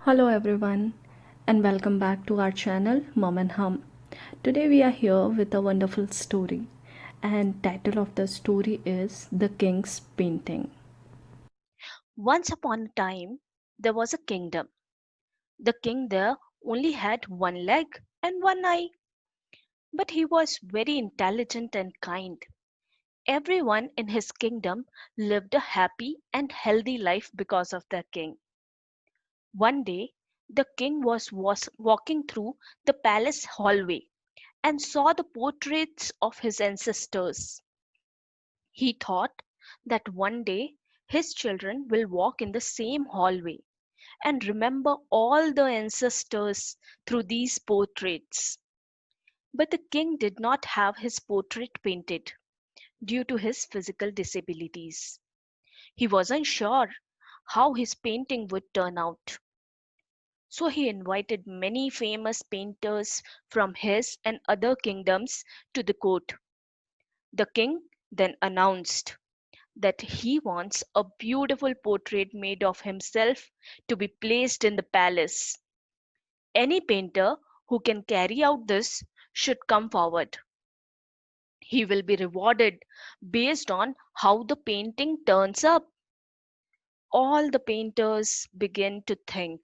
Hello everyone and welcome back to our channel Mom and Hum. Today we are here with a wonderful story and title of the story is The King's Painting. Once upon a time, there was a kingdom. The king there only had one leg and one eye, but he was very intelligent and kind. Everyone in his kingdom lived a happy and healthy life because of their king. One day, the king was walking through the palace hallway and saw the portraits of his ancestors. He thought that one day his children will walk in the same hallway and remember all the ancestors through these portraits. But the king did not have his portrait painted due to his physical disabilities. He wasn't sure how his painting would turn out. So he invited many famous painters from his and other kingdoms to the court. The king then announced that he wants a beautiful portrait made of himself to be placed in the palace. Any painter who can carry out this should come forward. He will be rewarded based on how the painting turns up. All the painters begin to think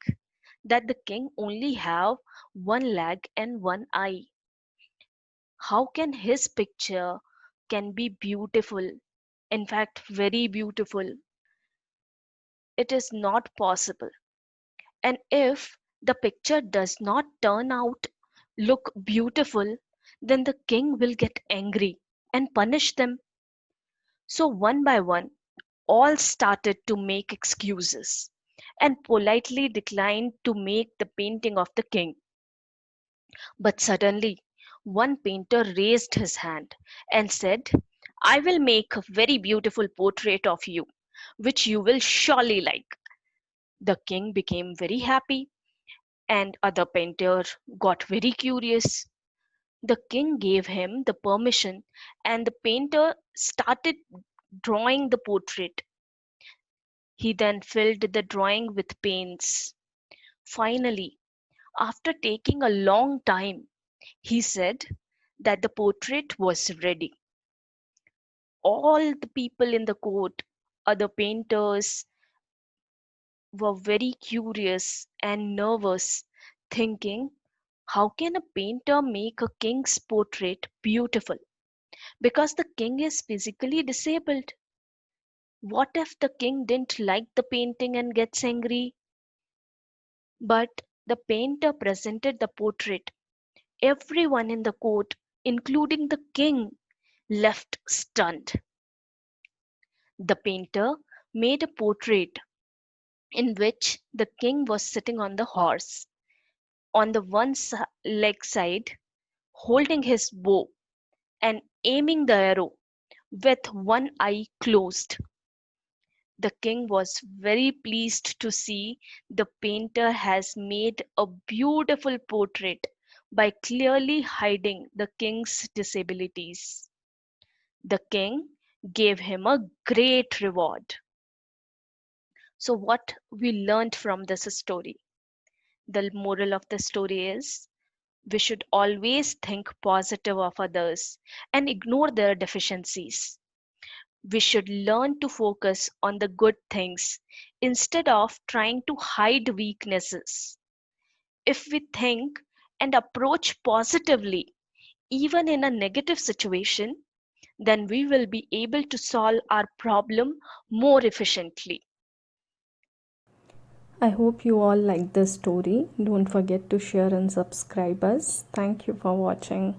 that the king only have one leg and one eye. How can his picture can be beautiful? In fact, very beautiful. It is not possible. And if the picture does not turn out look beautiful, then the king will get angry and punish them. So one by one, all started to make excuses and politely declined to make the painting of the king. But suddenly, one painter raised his hand and said, I will make a very beautiful portrait of you, which you will surely like. The king became very happy, and other painter got very curious. The king gave him the permission, and the painter started drawing the portrait. He then filled the drawing with paints. Finally, after taking a long time, he said that the portrait was ready. All the people in the court, other painters, were very curious and nervous, thinking, how can a painter make a king's portrait beautiful? Because the king is physically disabled. What if the king didn't like the painting and gets angry? But the painter presented the portrait. Everyone in the court, including the king, left stunned. The painter made a portrait in which the king was sitting on the horse, on the leg side, holding his bow and aiming the arrow with one eye closed. The king was very pleased to see the painter has made a beautiful portrait by clearly hiding the king's disabilities. The king gave him a great reward. So, what we learned from this story? The moral of the story is we should always think positive of others and ignore their deficiencies. We should learn to focus on the good things instead of trying to hide weaknesses. If we think and approach positively, even in a negative situation, then we will be able to solve our problem more efficiently. I hope you all like this story. Don't forget to share and subscribe us. Thank you for watching.